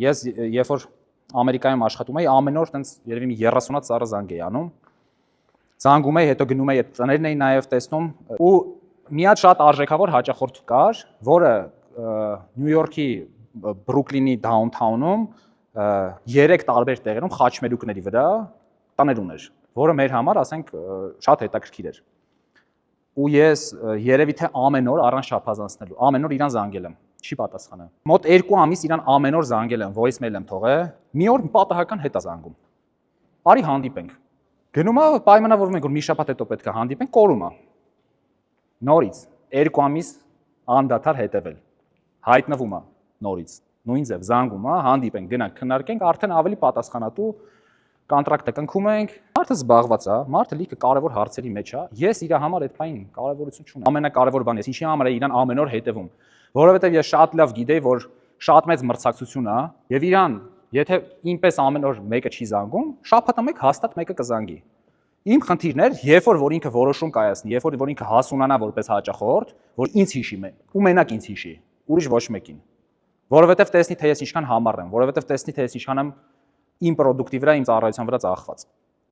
ես երբ որ Ամերիկայում աշխատում էի, ամեն օր տենց երևի մի 30-ից ծառը զանգ էի անում։ Զանգում էի, հետո գնում էի, այդ տներն էի նաև տեսնում ու մի հատ շատ արժեքավոր հաճախորդ կար, որը Նյու Յորքի Բրուքլինի դաունթաունում 3 տարբեր տեղերում խաչմերուկների վրա տներ ուներ, որը մեր համար, ասենք, շատ հետաքրքիր էր։ Ու ես երևի թե ամեն օր առանց չափազանցնելու, ամեն օր իրան զանգել եմ, չի պատասխանել։ Մոտ 2 ամիս իրան ամեն օր զանգել եմ, voice mail եմ թողել, մի օր պատահական հետ է զանգում։ Արի հանդիպենք։ Գնում է, պայմանավորվում ենք, որ մի շաբաթ հետո պետք է հանդիպենք, կորում է։ Նորից 2 ամիս անդադար հետևել։ Հայտնվում է նորից։ Նույն ձև զանգում է, հանդիպենք, գնանք, քննարկենք, արդեն ավելի պատասխանատու կոնտրակտը կնքում ենք, մարդը զբաղված է, մարդը լիքը կարևոր հարցերի մեջ է, ես իր համար այդ բանին կարևորություն չունեմ։ Ամենակարևոր բանն է, ինչի համար է իրան ամեն օր հետևում, որովհետև ես շատ լավ գիտեի, որ շատ մեծ մրցակցություն է, եւ իրան, եթե ինպես ամեն օր մեկը չի զանգում, շաբաթը մեկ հաստատ մեկը կզանգի։ Իմ խնդիրն էր, երբ որ ինքը որոշում կայացնի, երբ որ ինքը հասունանա որպես հաճախորդ, որ ինձ հիշի ու մենակ ինձ հիշի, ուրիշ ոչ մեկին։ Որովհետև տեսնի թե ես ինչքան համառ եմ, որովհետև տեսնի թե ես ինչքան եմ իմ պրոդուկտի վրա, իմ ծառայության վրա ծախված։